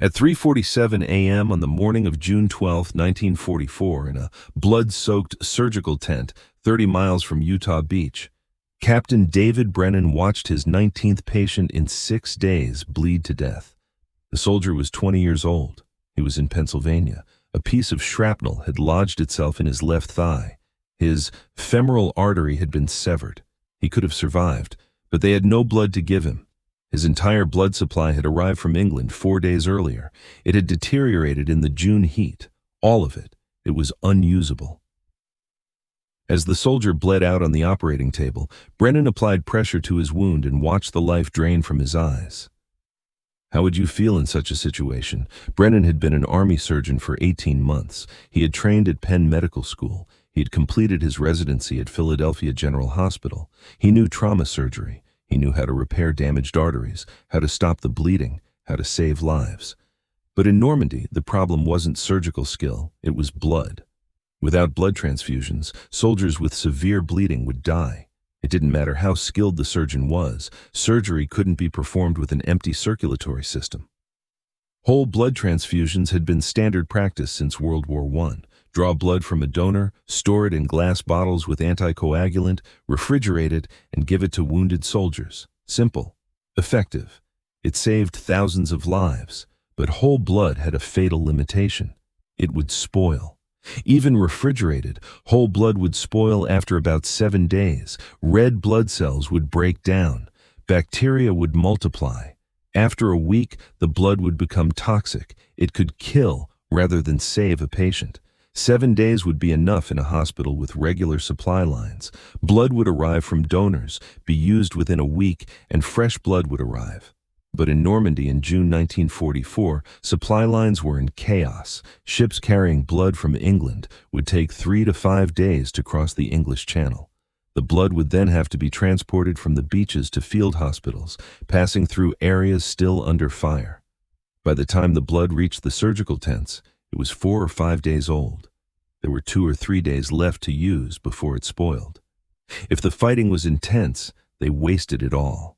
At 3:47 a.m. on the morning of June 12, 1944, in a blood-soaked surgical tent 30 miles from Utah Beach, Captain David Brennan watched his 19th patient in 6 days bleed to death. The soldier was 20 years old. He was in Pennsylvania. A piece of shrapnel had lodged itself in his left thigh. His femoral artery had been severed. He could have survived, but they had no blood to give him. His entire blood supply had arrived from England 4 days earlier. It had deteriorated in the June heat. All of it. It was unusable. As the soldier bled out on the operating table, Brennan applied pressure to his wound and watched the life drain from his eyes. How would you feel in such a situation? Brennan had been an army surgeon for 18 months. He had trained at Penn Medical School. He had completed his residency at Philadelphia General Hospital. He knew trauma surgery. He knew how to repair damaged arteries, how to stop the bleeding, how to save lives. But in Normandy, the problem wasn't surgical skill, it was blood. Without blood transfusions, soldiers with severe bleeding would die. It didn't matter how skilled the surgeon was, surgery couldn't be performed with an empty circulatory system. Whole blood transfusions had been standard practice since World War I. Draw blood from a donor, store it in glass bottles with anticoagulant, refrigerate it, and give it to wounded soldiers. Simple. Effective. It saved thousands of lives. But whole blood had a fatal limitation. It would spoil. Even refrigerated, whole blood would spoil after about 7 days. Red blood cells would break down. Bacteria would multiply. After a week, the blood would become toxic. It could kill rather than save a patient. 7 days would be enough in a hospital with regular supply lines. Blood would arrive from donors, be used within a week, and fresh blood would arrive. But in Normandy in June 1944, supply lines were in chaos. Ships carrying blood from England would take 3 to 5 days to cross the English Channel. The blood would then have to be transported from the beaches to field hospitals, passing through areas still under fire. By the time the blood reached the surgical tents, it was 4 or 5 days old. There were 2 or 3 days left to use before it spoiled. If the fighting was intense, they wasted it all.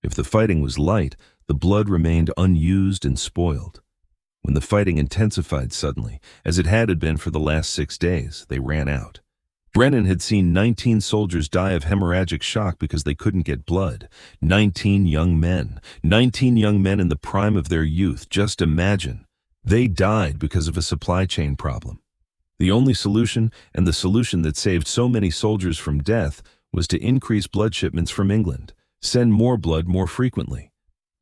If the fighting was light, the blood remained unused and spoiled. When the fighting intensified suddenly, as it had been for the last 6 days, they ran out. Brennan had seen 19 soldiers die of hemorrhagic shock because they couldn't get blood. 19 young men. 19 young men in the prime of their youth. Just imagine. They died because of a supply chain problem. The only solution, and the solution that saved so many soldiers from death, was to increase blood shipments from England. Send more blood more frequently.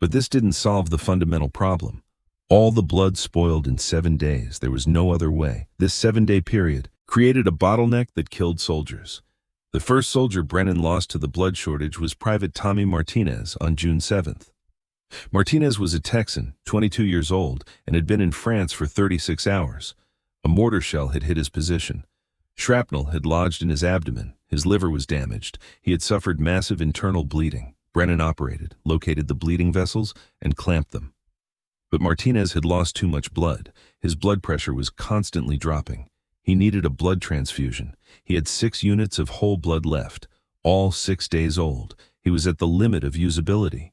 But this didn't solve the fundamental problem. All the blood spoiled in 7 days. There was no other way. This 7-day period created a bottleneck that killed soldiers. The first soldier Brennan lost to the blood shortage was Private Tommy Martinez on June 7th. Martinez was a Texan, 22 years old, and had been in France for 36 hours. A mortar shell had hit his position. Shrapnel had lodged in his abdomen. His liver was damaged. He had suffered massive internal bleeding. Brennan operated, located the bleeding vessels, and clamped them. But Martinez had lost too much blood. His blood pressure was constantly dropping. He needed a blood transfusion. He had 6 units of whole blood left, all 6 days old. He was at the limit of usability.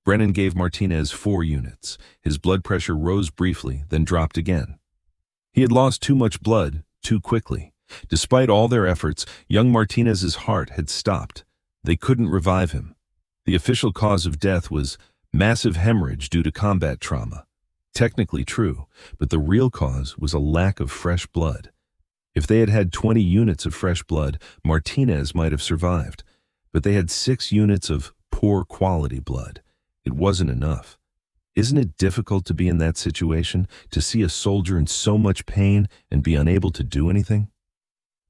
Brennan gave Martinez 4 units. His blood pressure rose briefly, then dropped again. He had lost too much blood, too quickly. Despite all their efforts, young Martinez's heart had stopped. They couldn't revive him. The official cause of death was massive hemorrhage due to combat trauma. Technically true, but the real cause was a lack of fresh blood. If they had had 20 units of fresh blood, Martinez might have survived. But they had 6 units of poor quality blood. It wasn't enough. Isn't it difficult to be in that situation, to see a soldier in so much pain and be unable to do anything?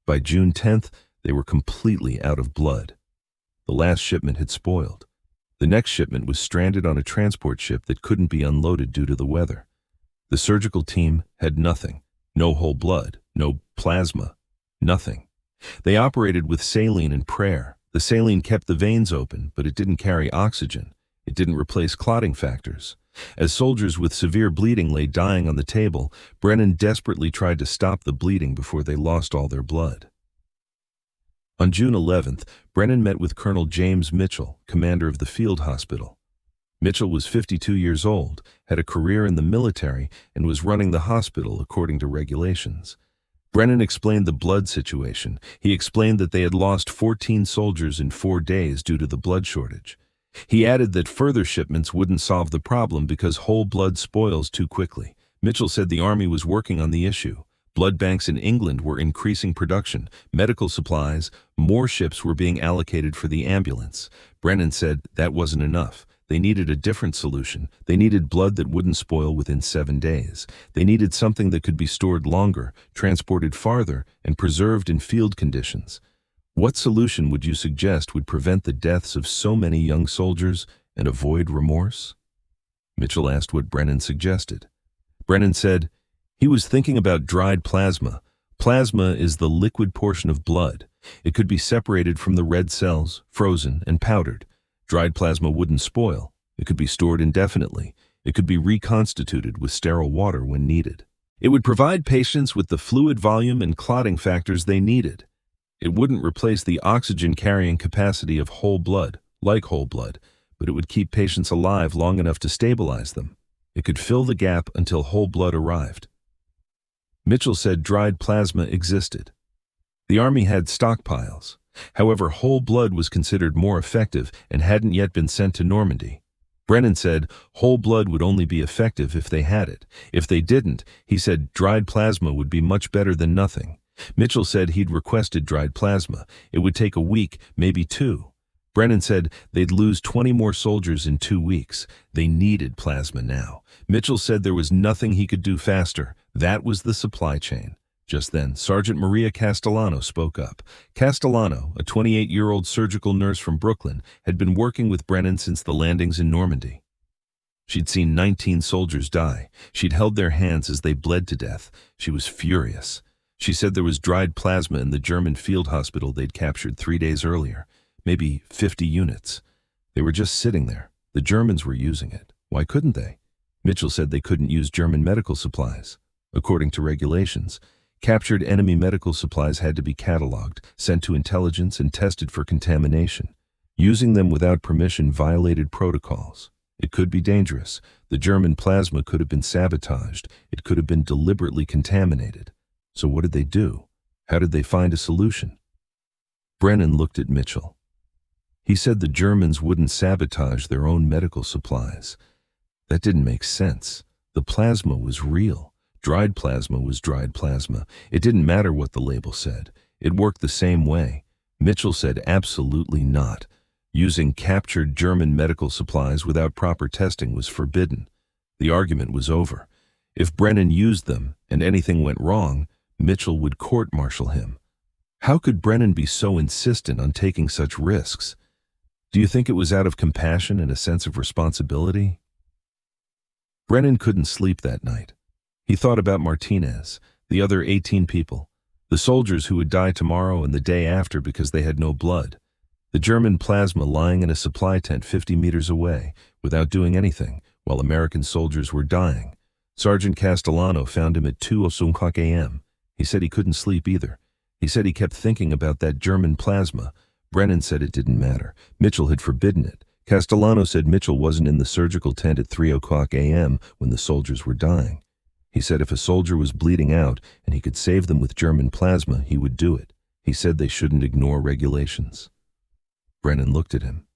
By June 10th, they were completely out of blood. The last shipment had spoiled. The next shipment was stranded on a transport ship that couldn't be unloaded due to the weather. The surgical team had nothing. No whole blood, no plasma, nothing. They operated with saline and prayer. The saline kept the veins open, but it didn't carry oxygen. It didn't replace clotting factors. As soldiers with severe bleeding lay dying on the table, Brennan desperately tried to stop the bleeding before they lost all their blood. On June 11th, Brennan met with Colonel James Mitchell, commander of the field hospital. Mitchell was 52 years old, had a career in the military, and was running the hospital according to regulations. Brennan explained the blood situation. He explained that they had lost 14 soldiers in 4 days due to the blood shortage. He added that further shipments wouldn't solve the problem because whole blood spoils too quickly. Mitchell said the Army was working on the issue. Blood banks in England were increasing production, medical supplies, more ships were being allocated for the ambulance. Brennan said that wasn't enough. They needed a different solution. They needed blood that wouldn't spoil within 7 days. They needed something that could be stored longer, transported farther, and preserved in field conditions. What solution would you suggest would prevent the deaths of so many young soldiers and avoid remorse? Mitchell asked what Brennan suggested. Brennan said, he was thinking about dried plasma. Plasma is the liquid portion of blood. It could be separated from the red cells, frozen, and powdered. Dried plasma wouldn't spoil. It could be stored indefinitely. It could be reconstituted with sterile water when needed. It would provide patients with the fluid volume and clotting factors they needed. It wouldn't replace the oxygen-carrying capacity of whole blood, like whole blood, but it would keep patients alive long enough to stabilize them. It could fill the gap until whole blood arrived. Mitchell said dried plasma existed. The Army had stockpiles. However, whole blood was considered more effective and hadn't yet been sent to Normandy. Brennan said whole blood would only be effective if they had it. If they didn't, he said dried plasma would be much better than nothing. Mitchell said he'd requested dried plasma. It would take a week, maybe 2. Brennan said they'd lose 20 more soldiers in 2 weeks. They needed plasma now. Mitchell said there was nothing he could do faster. That was the supply chain. Just then, Sergeant Maria Castellano spoke up. Castellano, a 28-year-old surgical nurse from Brooklyn, had been working with Brennan since the landings in Normandy. She'd seen 19 soldiers die. She'd held their hands as they bled to death. She was furious. She said there was dried plasma in the German field hospital they'd captured 3 days earlier, maybe 50 units. They were just sitting there. The Germans were using it. Why couldn't they? Mitchell said they couldn't use German medical supplies. According to regulations, captured enemy medical supplies had to be cataloged, sent to intelligence, and tested for contamination. Using them without permission violated protocols. It could be dangerous. The German plasma could have been sabotaged. It could have been deliberately contaminated. So what did they do? How did they find a solution? Brennan looked at Mitchell. He said the Germans wouldn't sabotage their own medical supplies. That didn't make sense. The plasma was real. Dried plasma was dried plasma. It didn't matter what the label said. It worked the same way. Mitchell said absolutely not. Using captured German medical supplies without proper testing was forbidden. The argument was over. If Brennan used them and anything went wrong, Mitchell would court-martial him. How could Brennan be so insistent on taking such risks? Do you think it was out of compassion and a sense of responsibility? Brennan couldn't sleep that night. He thought about Martinez, the other 18 people, the soldiers who would die tomorrow and the day after because they had no blood, the German plasma lying in a supply tent 50 meters away without doing anything while American soldiers were dying. Sergeant Castellano found him at 2:00 a.m. He said he couldn't sleep either. He said he kept thinking about that German plasma. Brennan said it didn't matter. Mitchell had forbidden it. Castellano said Mitchell wasn't in the surgical tent at 3:00 a.m. when the soldiers were dying. He said if a soldier was bleeding out and he could save them with German plasma, he would do it. He said they shouldn't ignore regulations. Brennan looked at him.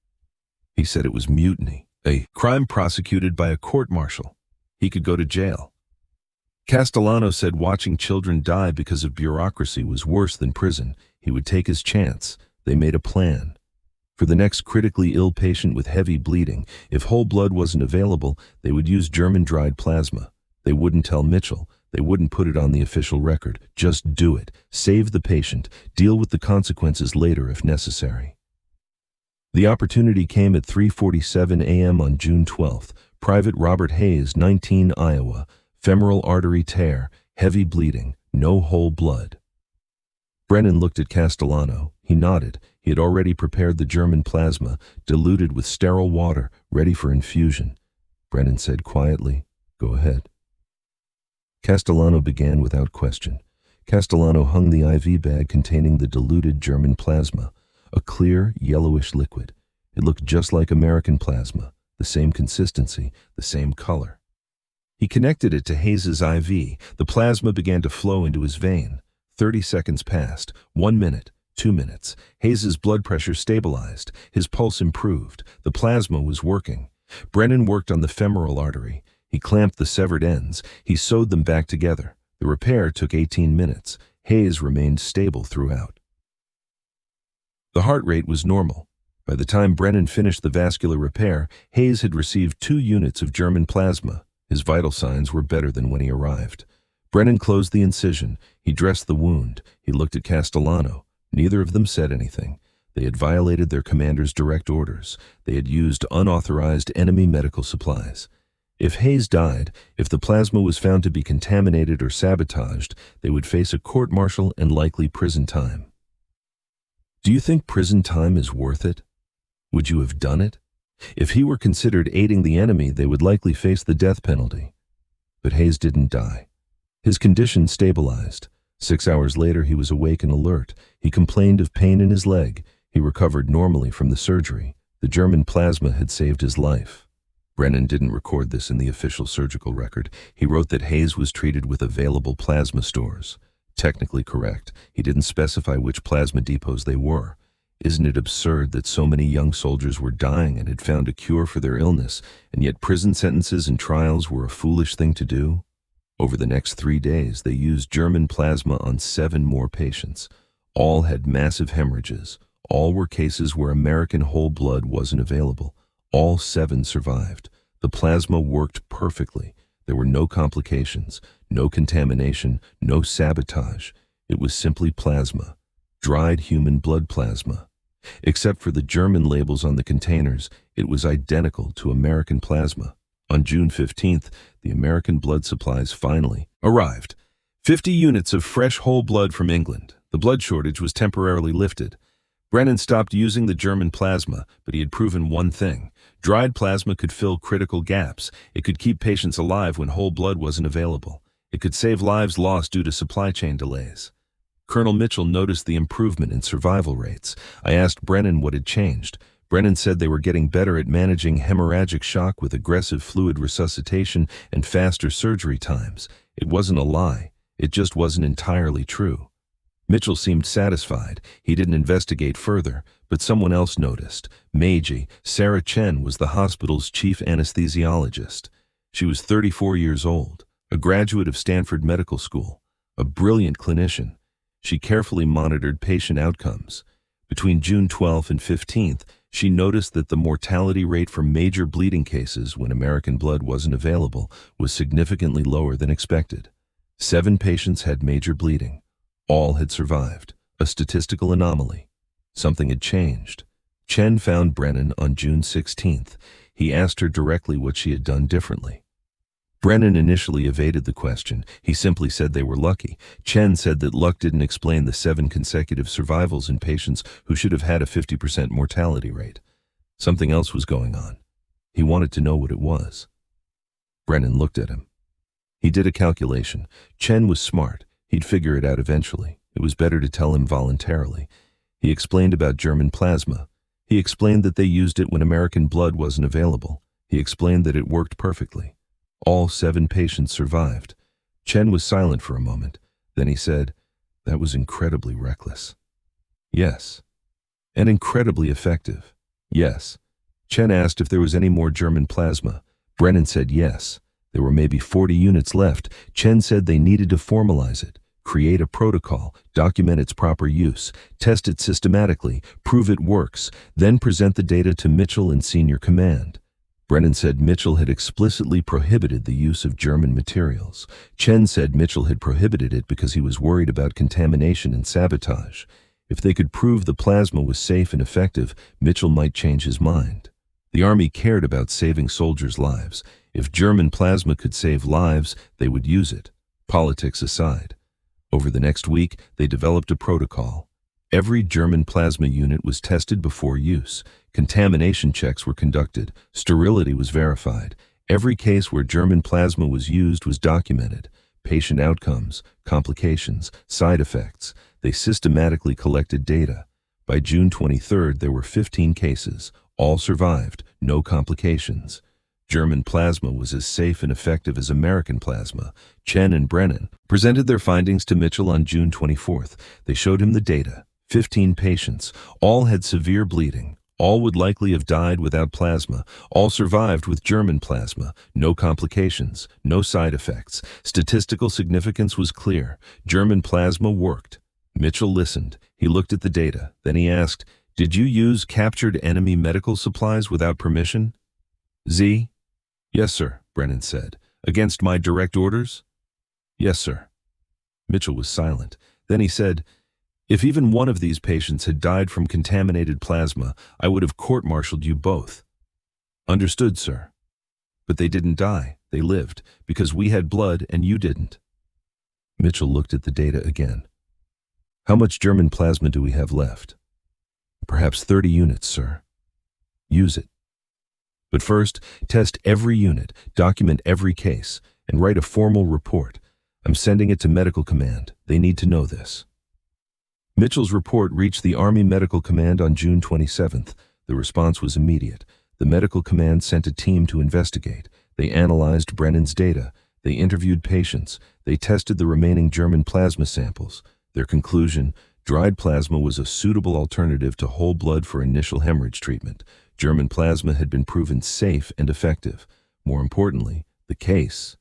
He said it was mutiny, a crime prosecuted by a court-martial. He could go to jail. Castellano said watching children die because of bureaucracy was worse than prison. He would take his chance. They made a plan. For the next critically ill patient with heavy bleeding, if whole blood wasn't available, they would use German dried plasma. They wouldn't tell Mitchell. They wouldn't put it on the official record. Just do it. Save the patient. Deal with the consequences later if necessary. The opportunity came at 3:47 a.m. on June 12th. Private Robert Hayes, 19, Iowa. Femoral artery tear. Heavy bleeding. No whole blood. Brennan looked at Castellano. He nodded. He had already prepared the German plasma, diluted with sterile water, ready for infusion. Brennan said quietly, "Go ahead." Castellano began without question. Castellano hung the IV bag containing the diluted German plasma, a clear, yellowish liquid. It looked just like American plasma. the same consistency, the same color. He connected it to Hayes's IV. The plasma began to flow into his vein. 30 seconds passed, 1 minute, 2 minutes. Hayes's blood pressure stabilized. His pulse improved. The plasma was working. Brennan worked on the femoral artery. He clamped the severed ends. He sewed them back together. The repair took 18 minutes. Hayes remained stable throughout. The heart rate was normal. By the time Brennan finished the vascular repair, Hayes had received 2 units of German plasma. His vital signs were better than when he arrived. Brennan closed the incision. He dressed the wound. He looked at Castellano. Neither of them said anything. They had violated their commander's direct orders. They had used unauthorized enemy medical supplies. If Hayes died, if the plasma was found to be contaminated or sabotaged, they would face a court-martial and likely prison time. Do you think prison time is worth it? Would you have done it? If he were considered aiding the enemy, they would likely face the death penalty. But Hayes didn't die. His condition stabilized. 6 hours later, he was awake and alert. He complained of pain in his leg. He recovered normally from the surgery. The German plasma had saved his life. Brennan didn't record this in the official surgical record. He wrote that Hayes was treated with available plasma stores. Technically correct. He didn't specify which plasma depots they were. Isn't it absurd that so many young soldiers were dying and had found a cure for their illness, and yet prison sentences and trials were a foolish thing to do? Over the next 3 days, they used German plasma on 7 more patients. All had massive hemorrhages. All were cases where American whole blood wasn't available. All 7 survived. The plasma worked perfectly. There were no complications, no contamination, no sabotage. It was simply plasma. Dried human blood plasma. Except for the German labels on the containers, it was identical to American plasma. On June 15th, the American blood supplies finally arrived. 50 units of fresh whole blood from England. The blood shortage was temporarily lifted. Brennan stopped using the German plasma, but he had proven one thing. Dried plasma could fill critical gaps. It could keep patients alive when whole blood wasn't available. It could save lives lost due to supply chain delays. Colonel Mitchell noticed the improvement in survival rates. I asked Brennan what had changed. Brennan said they were getting better at managing hemorrhagic shock with aggressive fluid resuscitation and faster surgery times. It wasn't a lie. It just wasn't entirely true. Mitchell seemed satisfied. He didn't investigate further, but someone else noticed. Meiji, Sarah Chen, was the hospital's chief anesthesiologist. She was 34 years old, a graduate of Stanford Medical School, a brilliant clinician. She carefully monitored patient outcomes. Between June 12th and 15th, she noticed that the mortality rate for major bleeding cases when American blood wasn't available was significantly lower than expected. 7 patients had major bleeding. All had survived. A statistical anomaly. Something had changed. Chen found Brennan on June 16th. He asked her directly what she had done differently. Brennan initially evaded the question. He simply said they were lucky. Chen said that luck didn't explain the 7 consecutive survivals in patients who should have had a 50% mortality rate. Something else was going on. He wanted to know what it was. Brennan looked at him. He did a calculation. Chen was smart. He'd figure it out eventually. It was better to tell him voluntarily. He explained about German plasma. He explained that they used it when American blood wasn't available. He explained that it worked perfectly. All 7 patients survived. Chen was silent for a moment. Then he said, "That was incredibly reckless." "Yes." "And incredibly effective." "Yes." Chen asked if there was any more German plasma. Brennan said yes. There were maybe 40 units left. Chen said they needed to formalize it, create a protocol, document its proper use, test it systematically, prove it works, then present the data to Mitchell and senior command. Brennan said Mitchell had explicitly prohibited the use of German materials. Chen said Mitchell had prohibited it because he was worried about contamination and sabotage. If they could prove the plasma was safe and effective, Mitchell might change his mind. The Army cared about saving soldiers' lives. If German plasma could save lives, they would use it, politics aside. Over the next week, they developed a protocol. Every German plasma unit was tested before use. Contamination checks were conducted. Sterility was verified. Every case where German plasma was used was documented. Patient outcomes, complications, side effects. They systematically collected data. By June 23rd, there were 15 cases. All survived, no complications. German plasma was as safe and effective as American plasma. Chen and Brennan presented their findings to Mitchell on June 24th. They showed him the data. 15 patients. All had severe bleeding. All would likely have died without plasma. All survived with German plasma. No complications, no side effects. Statistical significance was clear. German plasma worked. Mitchell listened. He looked at the data. Then he asked, "Did you use captured enemy medical supplies without permission?" Z? "Yes, sir," Brennan said. "Against my direct orders?" "Yes, sir." Mitchell was silent. Then he said, "If even one of these patients had died from contaminated plasma, I would have court-martialed you both." "Understood, sir." "But they didn't die. They lived, because we had blood and you didn't." Mitchell looked at the data again. "How much German plasma do we have left?" "Perhaps 30 units, sir." "Use it. But first, test every unit, document every case, and write a formal report. I'm sending it to Medical Command. They need to know this." Mitchell's report reached the Army Medical Command on June 27th. The response was immediate. The Medical Command sent a team to investigate. They analyzed Brennan's data. They interviewed patients. They tested the remaining German plasma samples. Their conclusion: dried plasma was a suitable alternative to whole blood for initial hemorrhage treatment. German plasma had been proven safe and effective. More importantly, the case.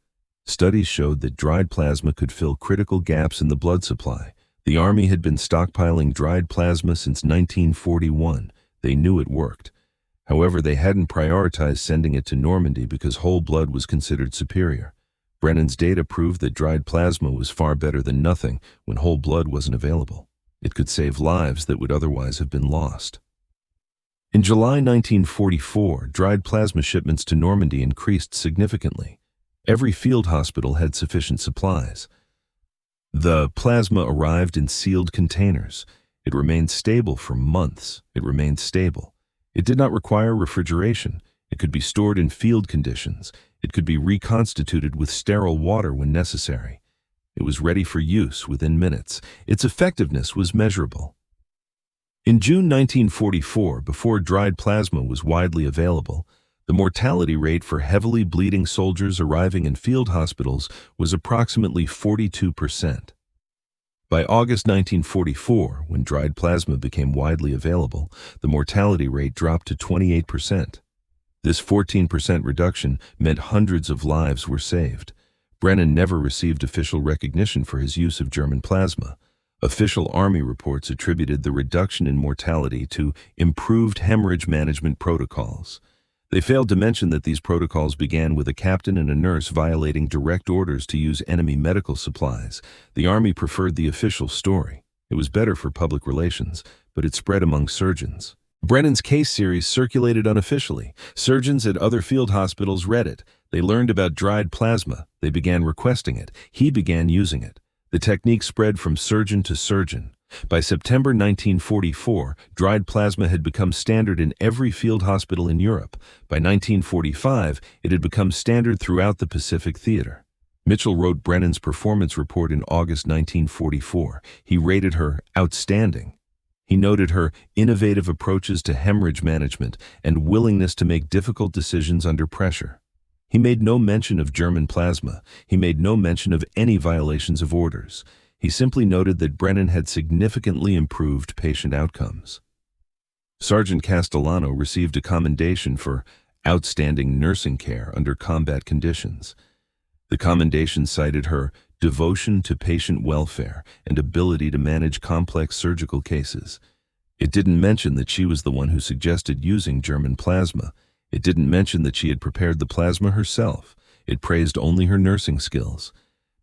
Studies showed that dried plasma could fill critical gaps in the blood supply. The Army had been stockpiling dried plasma since 1941. They knew it worked. However, they hadn't prioritized sending it to Normandy because whole blood was considered superior. Brennan's data proved that dried plasma was far better than nothing when whole blood wasn't available. It could save lives that would otherwise have been lost. In July 1944, dried plasma shipments to Normandy increased significantly. Every field hospital had sufficient supplies. The plasma arrived in sealed containers. It remained stable for months. It remained stable. It did not require refrigeration. It could be stored in field conditions. It could be reconstituted with sterile water when necessary. It was ready for use within minutes. Its effectiveness was measurable. In June 1944, before dried plasma was widely available, the mortality rate for heavily bleeding soldiers arriving in field hospitals was approximately 42%. By August 1944, when dried plasma became widely available, the mortality rate dropped to 28%. This 14% reduction meant hundreds of lives were saved. Brennan never received official recognition for his use of German plasma. Official Army reports attributed the reduction in mortality to improved hemorrhage management protocols. They failed to mention that these protocols began with a captain and a nurse violating direct orders to use enemy medical supplies. The Army preferred the official story. It was better for public relations, but it spread among surgeons. Brennan's case series circulated unofficially. Surgeons at other field hospitals read it. They learned about dried plasma. They began requesting it. He began using it. The technique spread from surgeon to surgeon. By September 1944, dried plasma had become standard in every field hospital in Europe. By 1945, it had become standard throughout the Pacific Theater. Mitchell wrote Brennan's performance report in August 1944. He rated her outstanding. He noted her innovative approaches to hemorrhage management and willingness to make difficult decisions under pressure. He made no mention of German plasma. He made no mention of any violations of orders. He simply noted that Brennan had significantly improved patient outcomes. Sergeant Castellano received a commendation for outstanding nursing care under combat conditions. The commendation cited her devotion to patient welfare and ability to manage complex surgical cases. It didn't mention that she was the one who suggested using German plasma. It didn't mention that she had prepared the plasma herself. It praised only her nursing skills.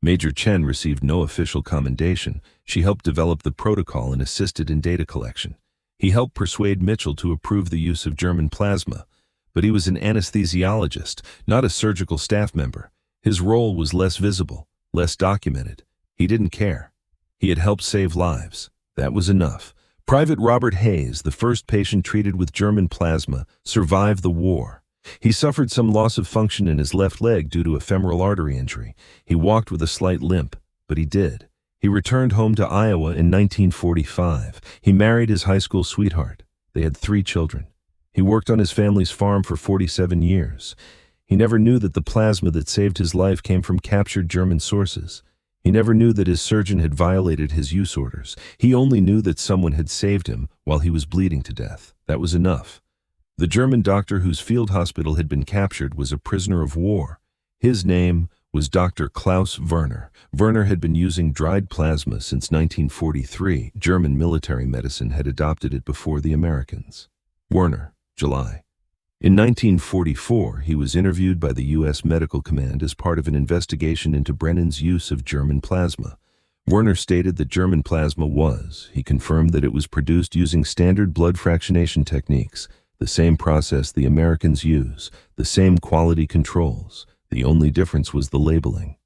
Major Chen received no official commendation. She helped develop the protocol and assisted in data collection. He helped persuade Mitchell to approve the use of German plasma, but he was an anesthesiologist, not a surgical staff member. His role was less visible, less documented. He didn't care. He had helped save lives. That was enough. Private Robert Hayes, the first patient treated with German plasma, survived the war. He suffered some loss of function in his left leg due to a femoral artery injury. He walked with a slight limp, but he did. He returned home to Iowa in 1945. He married his high school sweetheart. They had 3 children. He worked on his family's farm for 47 years. He never knew that the plasma that saved his life came from captured German sources. He never knew that his surgeon had violated his use orders. He only knew that someone had saved him while he was bleeding to death. That was enough. The German doctor whose field hospital had been captured was a prisoner of war. His name was Dr. Klaus Werner. Werner had been using dried plasma since 1943. German military medicine had adopted it before the Americans. Werner, July. In 1944, he was interviewed by the U.S. Medical Command as part of an investigation into Brennan's use of German plasma. Werner stated that German plasma he confirmed that it was produced using standard blood fractionation techniques, the same process the Americans use, the same quality controls. The only difference was the labeling.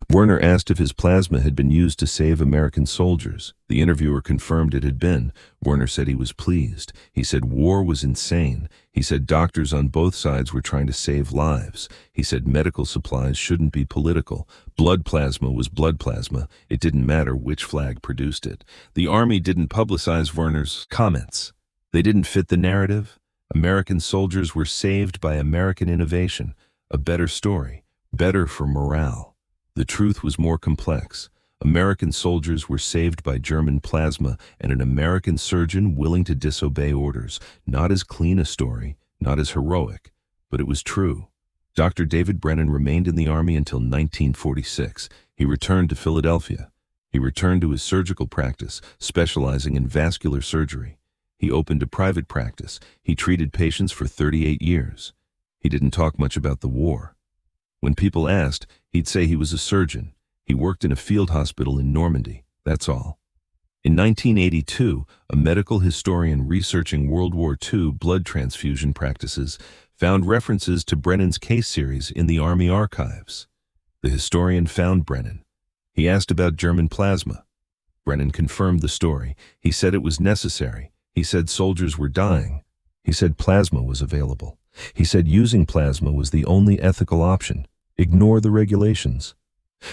Werner asked if his plasma had been used to save American soldiers. The interviewer confirmed it had been. Werner said he was pleased. He said war was insane. He said doctors on both sides were trying to save lives. He said medical supplies shouldn't be political. Blood plasma was blood plasma. It didn't matter which flag produced it. The army didn't publicize Werner's comments. They didn't fit the narrative. American soldiers were saved by American innovation. A better story, better for morale. The truth was more complex. American soldiers were saved by German plasma and an American surgeon willing to disobey orders. Not as clean a story, not as heroic, but it was true. Dr. David Brennan remained in the Army until 1946. He returned to Philadelphia. He returned to his surgical practice, specializing in vascular surgery. He opened a private practice. He treated patients for 38 years. He didn't talk much about the war. When people asked, he'd say he was a surgeon. He worked in a field hospital in Normandy. That's all. In 1982, a medical historian researching World War II blood transfusion practices found references to Brennan's case series in the Army archives. The historian found Brennan. He asked about German plasma. Brennan confirmed the story. He said it was necessary. He said soldiers were dying. He said plasma was available. He said using plasma was the only ethical option. Ignore the regulations.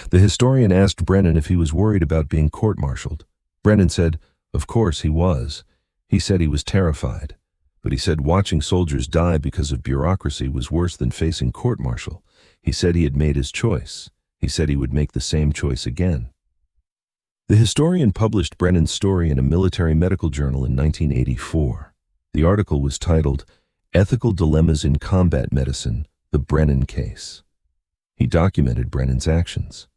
The historian asked Brennan if he was worried about being court-martialed. Brennan said, of course he was. He said he was terrified. But he said watching soldiers die because of bureaucracy was worse than facing court-martial. He said he had made his choice. He said he would make the same choice again. The historian published Brennan's story in a military medical journal in 1984. The article was titled, Ethical Dilemmas in Combat Medicine, The Brennan Case. He documented Brennan's actions.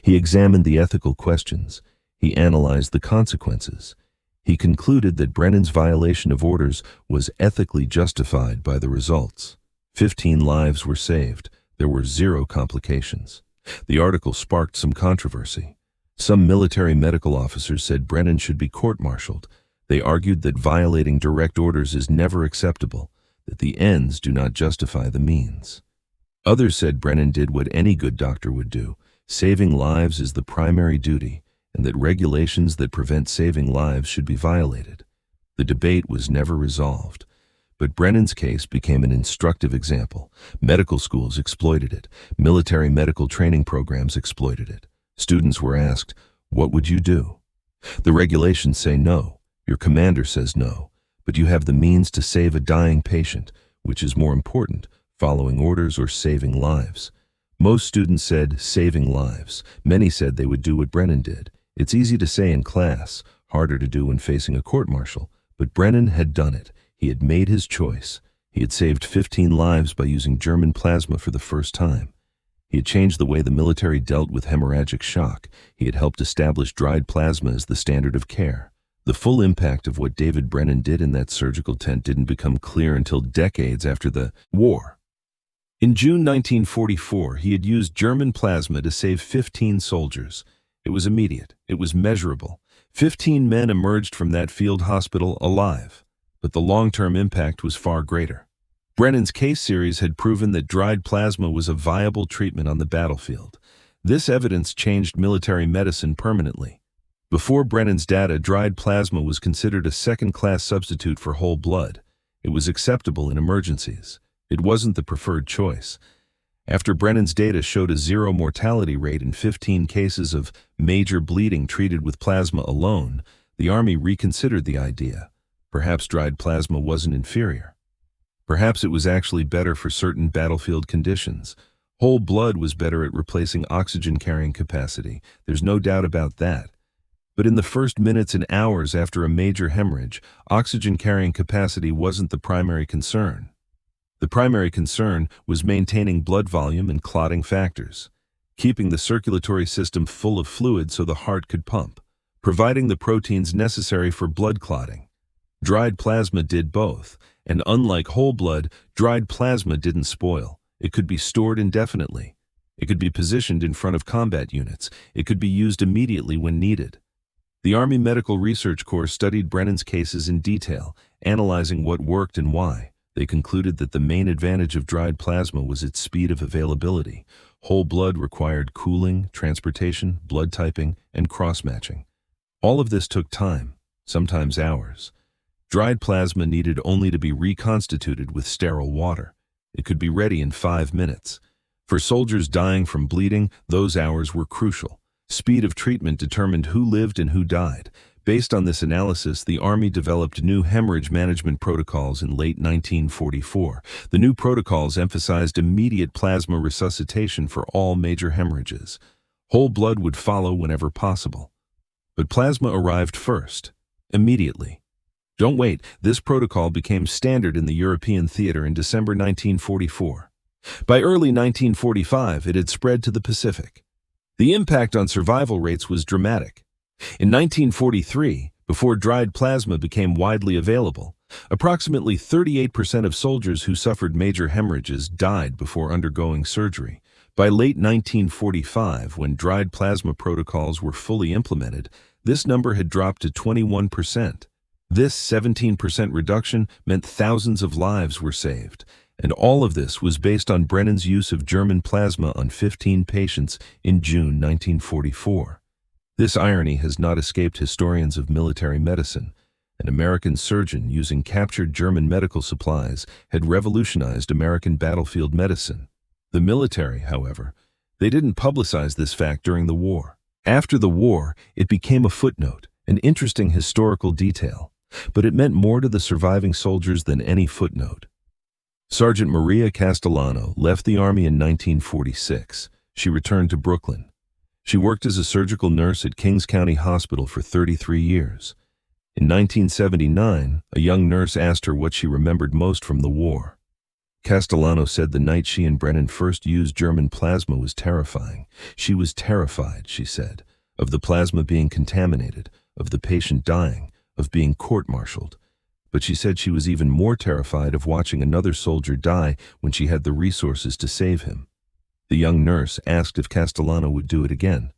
He examined the ethical questions. He analyzed the consequences. He concluded that Brennan's violation of orders was ethically justified by the results. 15 lives were saved. There were 0 complications. The article sparked some controversy. Some military medical officers said Brennan should be court-martialed. They argued that violating direct orders is never acceptable, that the ends do not justify the means. Others said Brennan did what any good doctor would do. Saving lives is the primary duty, and that regulations that prevent saving lives should be violated. The debate was never resolved, but Brennan's case became an instructive example. Medical schools exploited it. Military medical training programs exploited it. Students were asked, "What would you do?" The regulations say no. Your commander says no, but you have the means to save a dying patient, which is more important, following orders or saving lives. Most students said saving lives. Many said they would do what Brennan did. It's easy to say in class, harder to do when facing a court-martial, but Brennan had done it. He had made his choice. He had saved 15 lives by using German plasma for the first time. He had changed the way the military dealt with hemorrhagic shock. He had helped establish dried plasma as the standard of care. The full impact of what David Brennan did in that surgical tent didn't become clear until decades after the war. In June 1944, he had used German plasma to save 15 soldiers. It was immediate. It was measurable. 15 men emerged from that field hospital alive. But the long-term impact was far greater. Brennan's case series had proven that dried plasma was a viable treatment on the battlefield. This evidence changed military medicine permanently. Before Brennan's data, dried plasma was considered a second-class substitute for whole blood. It was acceptable in emergencies. It wasn't the preferred choice. After Brennan's data showed a 0 mortality rate in 15 cases of major bleeding treated with plasma alone, the Army reconsidered the idea. Perhaps dried plasma wasn't inferior. Perhaps it was actually better for certain battlefield conditions. Whole blood was better at replacing oxygen carrying capacity. There's no doubt about that. But in the first minutes and hours after a major hemorrhage, oxygen carrying capacity wasn't the primary concern. The primary concern was maintaining blood volume and clotting factors, keeping the circulatory system full of fluid so the heart could pump, providing the proteins necessary for blood clotting. Dried plasma did both, and unlike whole blood, dried plasma didn't spoil. It could be stored indefinitely. It could be positioned in front of combat units. It could be used immediately when needed. The Army Medical Research Corps studied Brennan's cases in detail, analyzing what worked and why. They concluded that the main advantage of dried plasma was its speed of availability. Whole blood required cooling, transportation, blood typing, and cross-matching. All of this took time, sometimes hours. Dried plasma needed only to be reconstituted with sterile water. It could be ready in 5 minutes. For soldiers dying from bleeding, those hours were crucial. Speed of treatment determined who lived and who died. Based on this analysis, the Army developed new hemorrhage management protocols in late 1944. The new protocols emphasized immediate plasma resuscitation for all major hemorrhages. Whole blood would follow whenever possible. But plasma arrived first, immediately. Don't wait, this protocol became standard in the European theater in December 1944. By early 1945, it had spread to the Pacific. The impact on survival rates was dramatic. In 1943, before dried plasma became widely available, approximately 38% of soldiers who suffered major hemorrhages died before undergoing surgery. By late 1945, when dried plasma protocols were fully implemented, this number had dropped to 21%. This 17% reduction meant thousands of lives were saved, and all of this was based on Brennan's use of German plasma on 15 patients in June 1944. This irony has not escaped historians of military medicine. An American surgeon using captured German medical supplies had revolutionized American battlefield medicine. The military, however, they didn't publicize this fact during the war. After the war, it became a footnote, an interesting historical detail. But it meant more to the surviving soldiers than any footnote. Sergeant Maria Castellano left the Army in 1946. She returned to Brooklyn. She worked as a surgical nurse at Kings County Hospital for 33 years. In 1979, a young nurse asked her what she remembered most from the war. Castellano said the night she and Brennan first used German plasma was terrifying. She was terrified, she said, of the plasma being contaminated, of the patient dying, of being court-martialed. But she said she was even more terrified of watching another soldier die when she had the resources to save him. The young nurse asked if Castellano would do it again.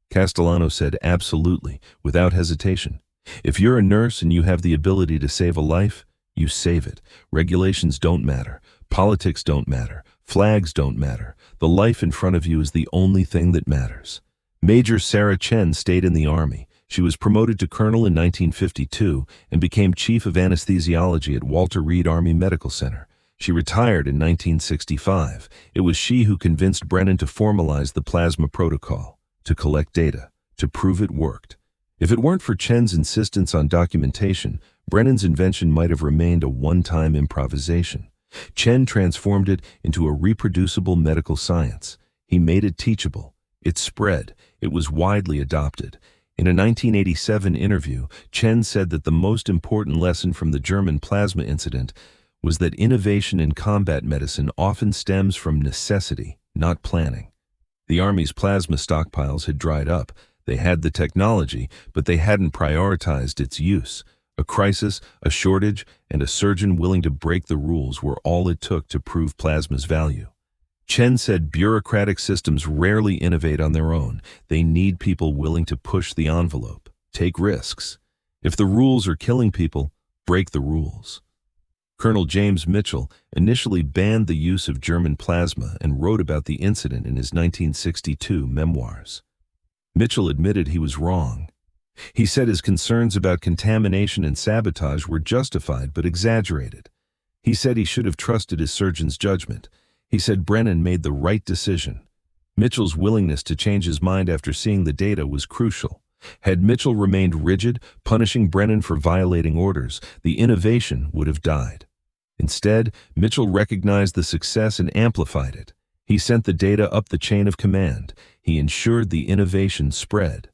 Castellano said absolutely, without hesitation. If you're a nurse and you have the ability to save a life, you save it. Regulations don't matter. Politics don't matter. Flags don't matter. The life in front of you is the only thing that matters. Major Sarah Chen stayed in the Army. She was promoted to colonel in 1952 and became chief of anesthesiology at Walter Reed Army Medical Center. She retired in 1965. It was she who convinced Brennan to formalize the plasma protocol, to collect data, to prove it worked. If it weren't for Chen's insistence on documentation, Brennan's invention might have remained a one-time improvisation. Chen transformed it into a reproducible medical science. He made it teachable. It spread. It was widely adopted. In a 1987 interview, Chen said that the most important lesson from the German plasma incident was that innovation in combat medicine often stems from necessity, not planning. The Army's plasma stockpiles had dried up. They had the technology, but they hadn't prioritized its use. A crisis, a shortage, and a surgeon willing to break the rules were all it took to prove plasma's value. Chen said bureaucratic systems rarely innovate on their own. They need people willing to push the envelope, take risks. If the rules are killing people, break the rules. Colonel James Mitchell initially banned the use of German plasma and wrote about the incident in his 1962 memoirs. Mitchell admitted he was wrong. He said his concerns about contamination and sabotage were justified but exaggerated. He said he should have trusted his surgeon's judgment. He said Brennan made the right decision. Mitchell's willingness to change his mind after seeing the data was crucial. Had Mitchell remained rigid, punishing Brennan for violating orders, the innovation would have died. Instead, Mitchell recognized the success and amplified it. He sent the data up the chain of command. He ensured the innovation spread.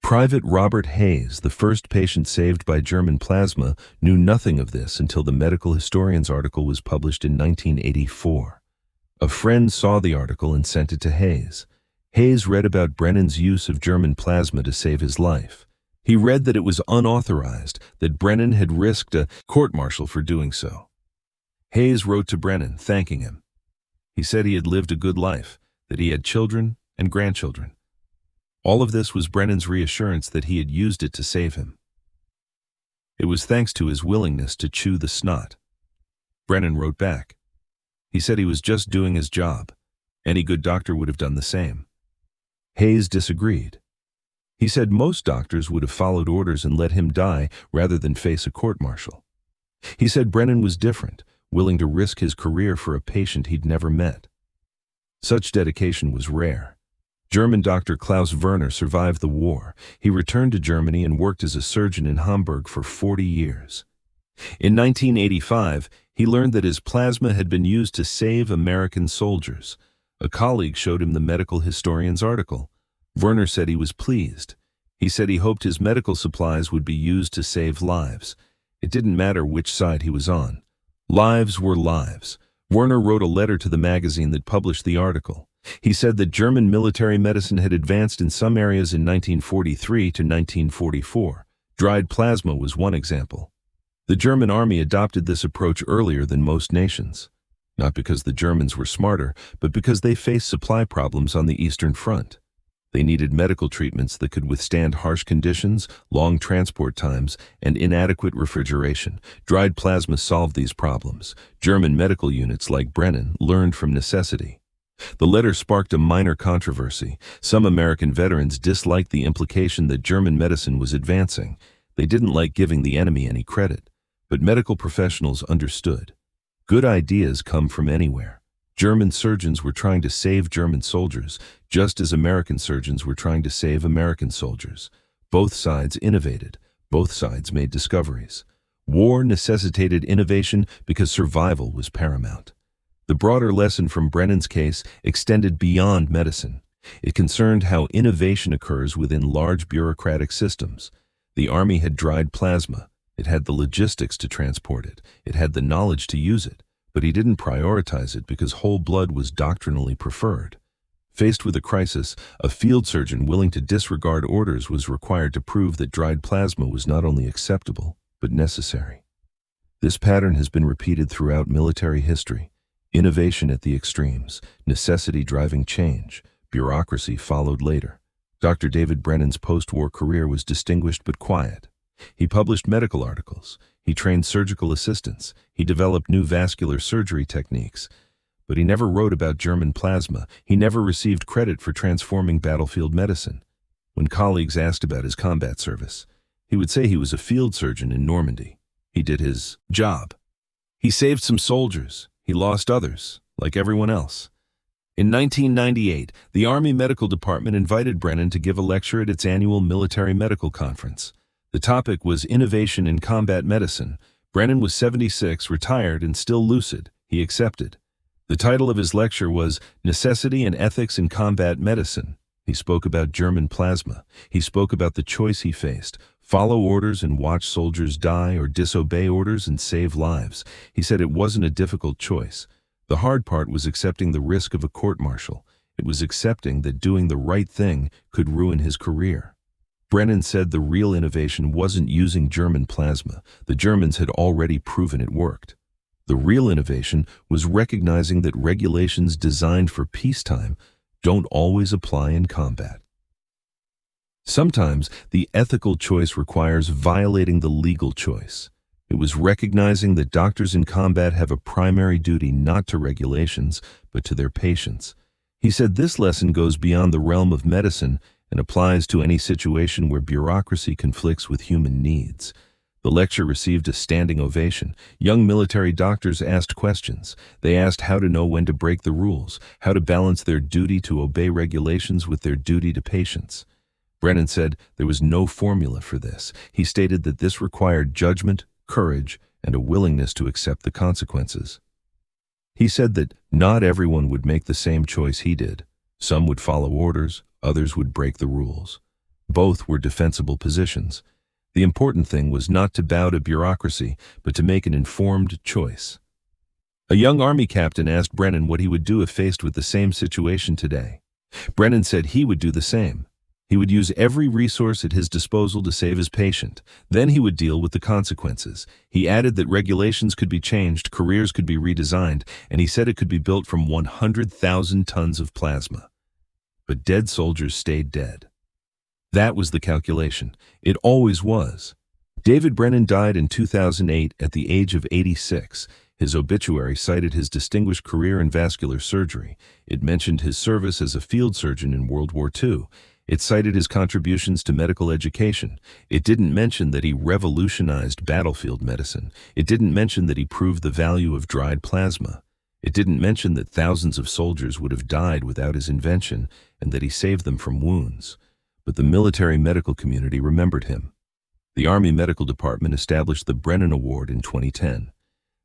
Private Robert Hayes, the first patient saved by German plasma, knew nothing of this until the medical historian's article was published in 1984. A friend saw the article and sent it to Hayes. Hayes read about Brennan's use of German plasma to save his life. He read that it was unauthorized, that Brennan had risked a court-martial for doing so. Hayes wrote to Brennan, thanking him. He said he had lived a good life, that he had children and grandchildren. All of this was Brennan's reassurance that he had used it to save him. It was thanks to his willingness to chew the snot. Brennan wrote back. He said he was just doing his job. Any good doctor would have done the same. Hayes disagreed. He said most doctors would have followed orders and let him die rather than face a court-martial. He said Brennan was different, willing to risk his career for a patient he'd never met. Such dedication was rare. German doctor Klaus Werner survived the war. He returned to Germany and worked as a surgeon in Hamburg for 40 years. In 1985, he learned that his plasma had been used to save American soldiers. A colleague showed him the medical historian's article. Werner said he was pleased. He said he hoped his medical supplies would be used to save lives. It didn't matter which side he was on. Lives were lives. Werner wrote a letter to the magazine that published the article. He said that German military medicine had advanced in some areas in 1943 to 1944. Dried plasma was one example. The German army adopted this approach earlier than most nations. Not because the Germans were smarter, but because they faced supply problems on the Eastern Front. They needed medical treatments that could withstand harsh conditions, long transport times, and inadequate refrigeration. Dried plasma solved these problems. German medical units like Brennan learned from necessity. The letter sparked a minor controversy. Some American veterans disliked the implication that German medicine was advancing. They didn't like giving the enemy any credit. But medical professionals understood. Good ideas come from anywhere. German surgeons were trying to save German soldiers, just as American surgeons were trying to save American soldiers. Both sides innovated. Both sides made discoveries. War necessitated innovation because survival was paramount. The broader lesson from Brennan's case extended beyond medicine. It concerned how innovation occurs within large bureaucratic systems. The Army had dried plasma. It had the logistics to transport it. It had the knowledge to use it. But he didn't prioritize it because whole blood was doctrinally preferred. Faced with a crisis, a field surgeon willing to disregard orders was required to prove that dried plasma was not only acceptable, but necessary. This pattern has been repeated throughout military history. Innovation at the extremes, necessity driving change, bureaucracy followed later. Dr. David Brennan's post-war career was distinguished but quiet. He published medical articles. He trained surgical assistants. He developed new vascular surgery techniques. But he never wrote about German plasma. He never received credit for transforming battlefield medicine. When colleagues asked about his combat service, he would say he was a field surgeon in Normandy. He did his job. He saved some soldiers. He lost others, like everyone else. In 1998, the Army Medical Department invited Brennan to give a lecture at its annual military medical conference. The topic was innovation in combat medicine. Brennan was 76, retired, and still lucid. He accepted. The title of his lecture was Necessity and Ethics in Combat Medicine. He spoke about German plasma. He spoke about the choice he faced: follow orders and watch soldiers die, or disobey orders and save lives. He said it wasn't a difficult choice. The hard part was accepting the risk of a court-martial. It was accepting that doing the right thing could ruin his career. Brennan said the real innovation wasn't using German plasma. The Germans had already proven it worked. The real innovation was recognizing that regulations designed for peacetime don't always apply in combat. Sometimes the ethical choice requires violating the legal choice. It was recognizing that doctors in combat have a primary duty not to regulations, but to their patients. He said this lesson goes beyond the realm of medicine and applies to any situation where bureaucracy conflicts with human needs. The lecture received a standing ovation. Young military doctors asked questions. They asked how to know when to break the rules, how to balance their duty to obey regulations with their duty to patients. Brennan said there was no formula for this. He stated that this required judgment, courage, and a willingness to accept the consequences. He said that not everyone would make the same choice he did. Some would follow orders, others would break the rules. Both were defensible positions. The important thing was not to bow to bureaucracy, but to make an informed choice. A young Army captain asked Brennan what he would do if faced with the same situation today. Brennan said he would do the same. He would use every resource at his disposal to save his patient. Then he would deal with the consequences. He added that regulations could be changed, careers could be redesigned, and he said it could be built from 100,000 tons of plasma. But dead soldiers stayed dead. That was the calculation. It always was. David Brennan died in 2008 at the age of 86. His obituary cited his distinguished career in vascular surgery. It mentioned his service as a field surgeon in World War II. It cited his contributions to medical education. It didn't mention that he revolutionized battlefield medicine. It didn't mention that he proved the value of dried plasma. It didn't mention that thousands of soldiers would have died without his invention and that he saved them from wounds. But the military medical community remembered him. The Army Medical Department established the Brennan Award in 2010.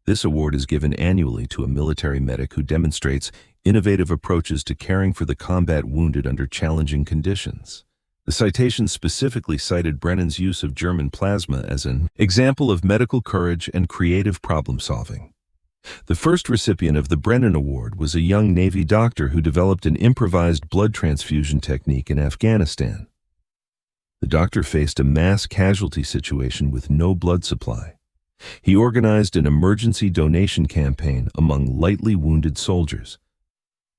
This award is given annually to a military medic who demonstrates innovative approaches to caring for the combat wounded under challenging conditions. The citation specifically cited Brennan's use of German plasma as an example of medical courage and creative problem-solving. The first recipient of the Brennan Award was a young Navy doctor who developed an improvised blood transfusion technique in Afghanistan. The doctor faced a mass casualty situation with no blood supply. He organized an emergency donation campaign among lightly wounded soldiers.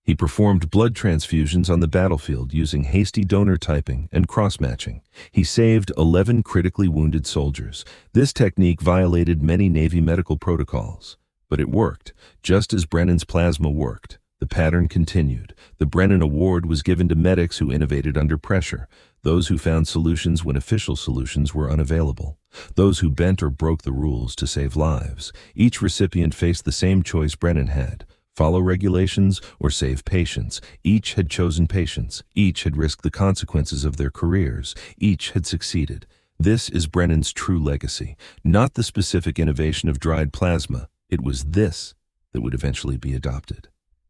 He performed blood transfusions on the battlefield using hasty donor typing and cross-matching. He saved 11 critically wounded soldiers. This technique violated many Navy medical protocols, but it worked, just as Brennan's plasma worked. The pattern continued. The Brennan Award was given to medics who innovated under pressure, those who found solutions when official solutions were unavailable, those who bent or broke the rules to save lives. Each recipient faced the same choice Brennan had: follow regulations or save patients. Each had chosen patience. Each had risked the consequences of their careers. Each had succeeded. This is Brennan's true legacy, not the specific innovation of dried plasma. It was this that would eventually be adopted.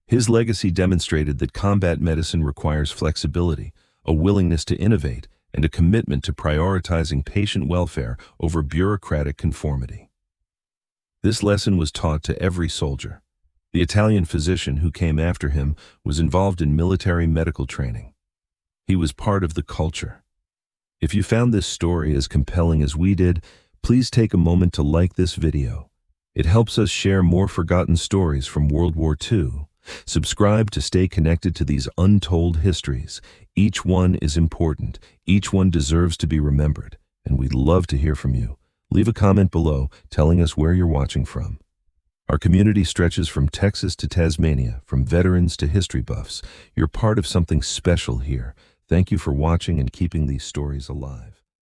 His legacy demonstrated that combat medicine requires flexibility, a willingness to innovate, and a commitment to prioritizing patient welfare over bureaucratic conformity. This lesson was taught to every soldier. The Italian physician who came after him was involved in military medical training. He was part of the culture. If you found this story as compelling as we did, please take a moment to like this video. It helps us share more forgotten stories from World War II. Subscribe to stay connected to these untold histories. Each one is important. Each one deserves to be remembered, and we'd love to hear from you. Leave a comment below telling us where you're watching from. Our community stretches from Texas to Tasmania, from veterans to history buffs. You're part of something special here. Thank you for watching and keeping these stories alive.